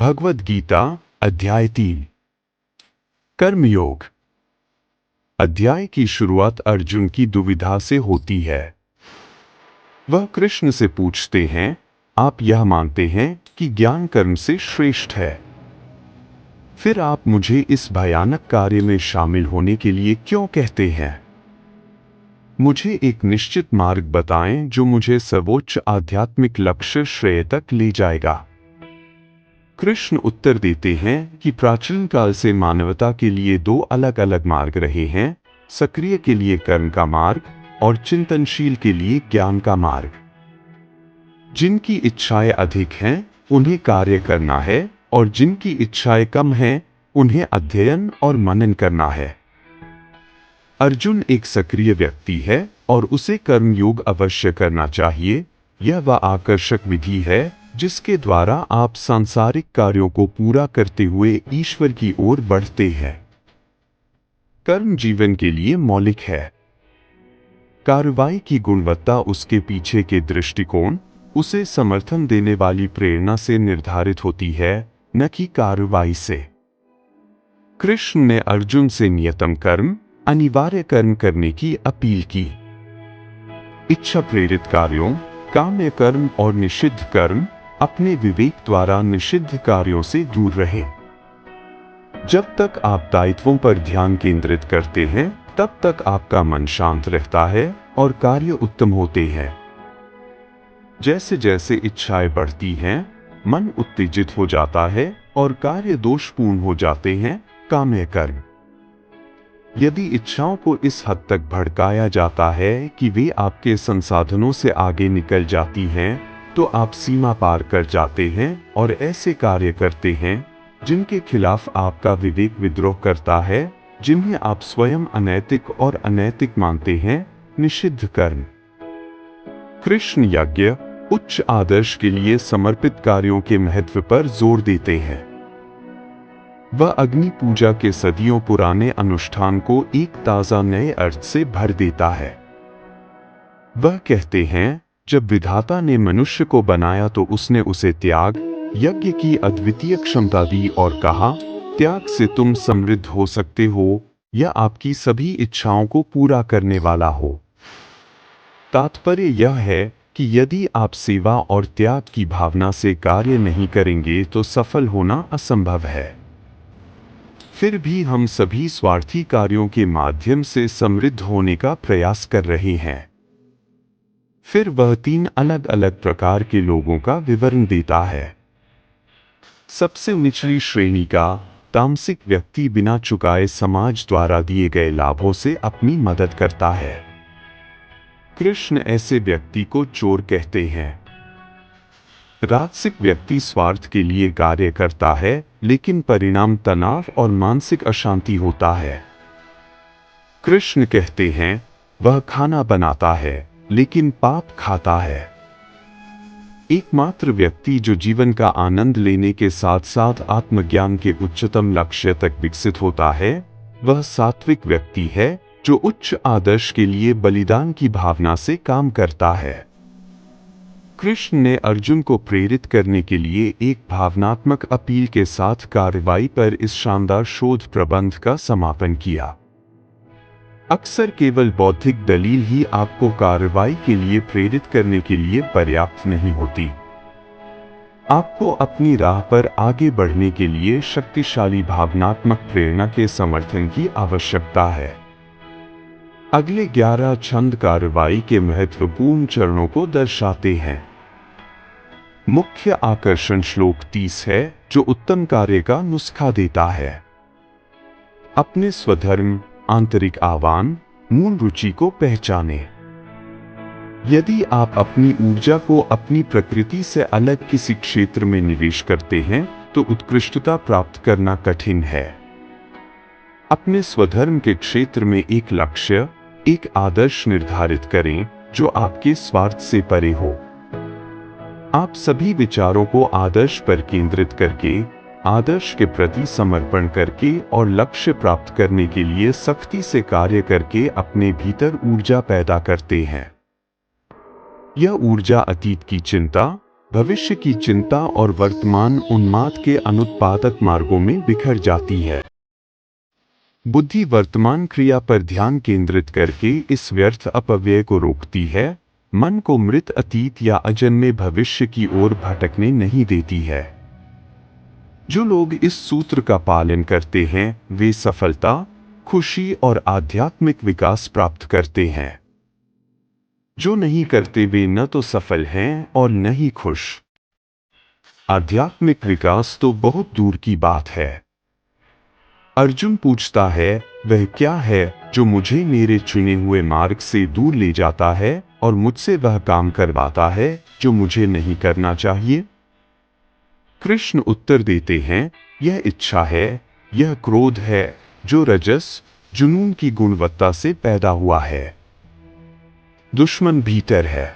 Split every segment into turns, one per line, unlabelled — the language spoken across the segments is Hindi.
भगवद गीता अध्याय 3 कर्मयोग। अध्याय की शुरुआत अर्जुन की दुविधा से होती है। वह कृष्ण से पूछते हैं, आप यह मानते हैं कि ज्ञान कर्म से श्रेष्ठ है, फिर आप मुझे इस भयानक कार्य में शामिल होने के लिए क्यों कहते हैं? मुझे एक निश्चित मार्ग बताएं जो मुझे सर्वोच्च आध्यात्मिक लक्ष्य श्रेय तक ले जाएगा। कृष्ण उत्तर देते हैं कि प्राचीन काल से मानवता के लिए दो अलग अलग मार्ग रहे हैं, सक्रिय के लिए कर्म का मार्ग और चिंतनशील के लिए ज्ञान का मार्ग। जिनकी इच्छाएं अधिक हैं उन्हें कार्य करना है और जिनकी इच्छाएं कम हैं उन्हें अध्ययन और मनन करना है। अर्जुन एक सक्रिय व्यक्ति है और उसे कर्मयोग अवश्य करना चाहिए। यह वह आकर्षक विधि है जिसके द्वारा आप सांसारिक कार्यों को पूरा करते हुए ईश्वर की ओर बढ़ते हैं। कर्म जीवन के लिए मौलिक है। कार्रवाई की गुणवत्ता उसके पीछे के दृष्टिकोण, उसे समर्थन देने वाली प्रेरणा से निर्धारित होती है, न कि कार्रवाई से। कृष्ण ने अर्जुन से नियतम कर्म, अनिवार्य कर्म करने की अपील की। इच्छा प्रेरित कार्यों, काम्य कर्म और निषिद्ध कर्म, अपने विवेक द्वारा निषिद्ध कार्यों से दूर रहें। जब तक आप दायित्वों पर ध्यान केंद्रित करते हैं, तब तक आपका मन शांत रहता है और कार्य उत्तम होते हैं। जैसे जैसे इच्छाएं बढ़ती हैं, मन उत्तेजित हो जाता है और कार्य दोषपूर्ण हो जाते हैं, काम्य कर्म। यदि इच्छाओं को इस हद तक भड़काया जाता है कि वे आपके संसाधनों से आगे निकल जाती हैं, तो आप सीमा पार कर जाते हैं और ऐसे कार्य करते हैं जिनके खिलाफ आपका विवेक विद्रोह करता है, जिन्हें आप स्वयं अनैतिक और अनैतिक मानते हैं, निषिद्ध कर्म। कृष्ण यज्ञ, उच्च आदर्श के लिए समर्पित कार्यों के महत्व पर जोर देते हैं। वह अग्नि पूजा के सदियों पुराने अनुष्ठान को एक ताजा नए अर्थ से भर देता है। वह कहते हैं, जब विधाता ने मनुष्य को बनाया तो उसने उसे त्याग, यज्ञ की अद्वितीय क्षमता दी और कहा, त्याग से तुम समृद्ध हो सकते हो या आपकी सभी इच्छाओं को पूरा करने वाला हो। तात्पर्य यह है कि यदि आप सेवा और त्याग की भावना से कार्य नहीं करेंगे तो सफल होना असंभव है। फिर भी हम सभी स्वार्थी कार्यों के माध्यम से समृद्ध होने का प्रयास कर रहे हैं। फिर वह 3 अलग अलग प्रकार के लोगों का विवरण देता है। सबसे निचली श्रेणी का तामसिक व्यक्ति बिना चुकाए समाज द्वारा दिए गए लाभों से अपनी मदद करता है। कृष्ण ऐसे व्यक्ति को चोर कहते हैं। राजसिक व्यक्ति स्वार्थ के लिए कार्य करता है, लेकिन परिणाम तनाव और मानसिक अशांति होता है। कृष्ण कहते हैं, वह खाना बनाता है लेकिन पाप खाता है। एकमात्र व्यक्ति जो जीवन का आनंद लेने के साथ साथ आत्मज्ञान के उच्चतम लक्ष्य तक विकसित होता है, वह सात्विक व्यक्ति है जो उच्च आदर्श के लिए बलिदान की भावना से काम करता है। कृष्ण ने अर्जुन को प्रेरित करने के लिए एक भावनात्मक अपील के साथ कार्रवाई पर इस शानदार शोध प्रबंध का समापन किया। अक्सर केवल बौद्धिक दलील ही आपको कार्रवाई के लिए प्रेरित करने के लिए पर्याप्त नहीं होती। आपको अपनी राह पर आगे बढ़ने के लिए शक्तिशाली भावनात्मक प्रेरणा के समर्थन की आवश्यकता है। अगले 11 छंद कार्रवाई के महत्वपूर्ण चरणों को दर्शाते हैं। मुख्य आकर्षण श्लोक 30 है, जो उत्तम कार्य का नुस्खा देता है। अपने स्वधर्म, आंतरिक आह्वान, मूल रुचि को पहचाने। यदि आप अपनी ऊर्जा को अपनी प्रकृति से अलग किसी क्षेत्र में निवेश करते हैं, तो उत्कृष्टता प्राप्त करना कठिन है। अपने स्वधर्म के क्षेत्र में एक लक्ष्य, एक आदर्श निर्धारित करें जो आपके स्वार्थ से परे हो। आप सभी विचारों को आदर्श पर केंद्रित करके, आदर्श के प्रति समर्पण करके और लक्ष्य प्राप्त करने के लिए सख्ती से कार्य करके अपने भीतर ऊर्जा पैदा करते हैं। यह ऊर्जा अतीत की चिंता, भविष्य की चिंता और वर्तमान उन्माद के अनुत्पादक मार्गों में बिखर जाती है। बुद्धि वर्तमान क्रिया पर ध्यान केंद्रित करके इस व्यर्थ अपव्यय को रोकती है, मन को मृत अतीत या अजन्मे भविष्य की ओर भटकने नहीं देती है। जो लोग इस सूत्र का पालन करते हैं वे सफलता, खुशी और आध्यात्मिक विकास प्राप्त करते हैं। जो नहीं करते वे न तो सफल हैं और न ही खुश। आध्यात्मिक विकास तो बहुत दूर की बात है। अर्जुन पूछता है, वह क्या है जो मुझे मेरे चुने हुए मार्ग से दूर ले जाता है और मुझसे वह काम करवाता है जो मुझे नहीं करना चाहिए? कृष्ण उत्तर देते हैं, यह इच्छा है, यह क्रोध है जो रजस, जुनून की गुणवत्ता से पैदा हुआ है। दुश्मन भीतर है,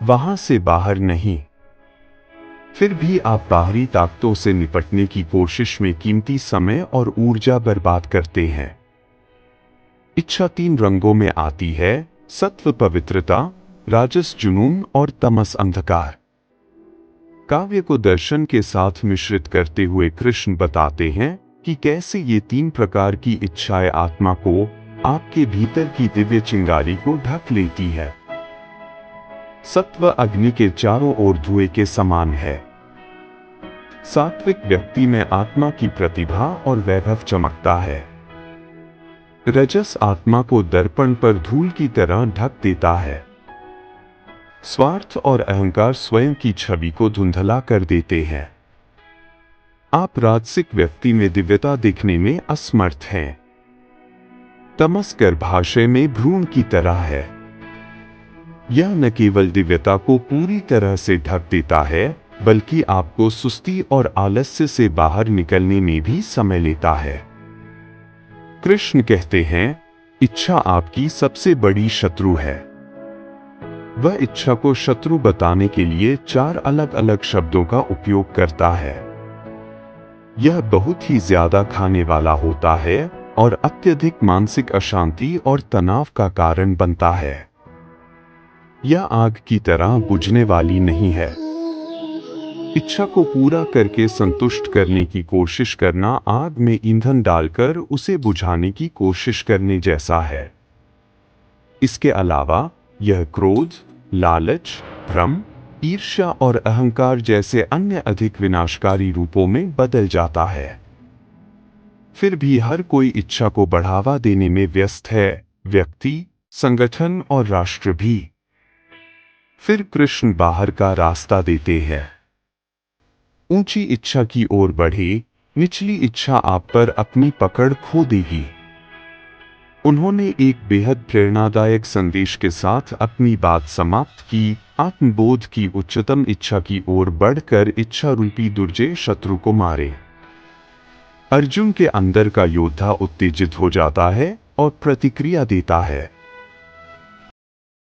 वहां से बाहर नहीं। फिर भी आप बाहरी ताकतों से निपटने की कोशिश में कीमती समय और ऊर्जा बर्बाद करते हैं। इच्छा 3 रंगों में आती है, सत्व पवित्रता, राजस जुनून और तमस अंधकार। काव्य को दर्शन के साथ मिश्रित करते हुए कृष्ण बताते हैं कि कैसे ये 3 प्रकार की इच्छाएं आत्मा को, आपके भीतर की दिव्य चिंगारी को ढक लेती है। सत्व अग्नि के चारों ओर धुएं के समान है। सात्विक व्यक्ति में आत्मा की प्रतिभा और वैभव चमकता है। रजस आत्मा को दर्पण पर धूल की तरह ढक देता है। स्वार्थ और अहंकार स्वयं की छवि को धुंधला कर देते हैं। आप राजसिक व्यक्ति में दिव्यता दिखने में असमर्थ हैं। तमस गर्भाशय में भ्रूण की तरह है। यह न केवल दिव्यता को पूरी तरह से ढक देता है, बल्कि आपको सुस्ती और आलस्य से बाहर निकलने में भी समय लेता है। कृष्ण कहते हैं, इच्छा आपकी सबसे बड़ी शत्रु है। वह इच्छा को शत्रु बताने के लिए 4 अलग अलग शब्दों का उपयोग करता है। यह बहुत ही ज्यादा खाने वाला होता है और अत्यधिक मानसिक अशांति और तनाव का कारण बनता है। यह आग की तरह बुझने वाली नहीं है। इच्छा को पूरा करके संतुष्ट करने की कोशिश करना आग में ईंधन डालकर उसे बुझाने की कोशिश करने जैसा है। इसके अलावा यह क्रोध, लालच, भ्रम, ईर्ष्या और अहंकार जैसे अन्य अधिक विनाशकारी रूपों में बदल जाता है। फिर भी हर कोई इच्छा को बढ़ावा देने में व्यस्त है, व्यक्ति, संगठन और राष्ट्र भी। फिर कृष्ण बाहर का रास्ता देते हैं। ऊंची इच्छा की ओर बढ़े, निचली इच्छा आप पर अपनी पकड़ खो देगी। उन्होंने एक बेहद प्रेरणादायक संदेश के साथ अपनी बात समाप्त की। आत्मबोध की उच्चतम इच्छा की ओर बढ़कर इच्छा रूपी दुर्जय शत्रु को मारे। अर्जुन के अंदर का योद्धा उत्तेजित हो जाता है और प्रतिक्रिया देता है।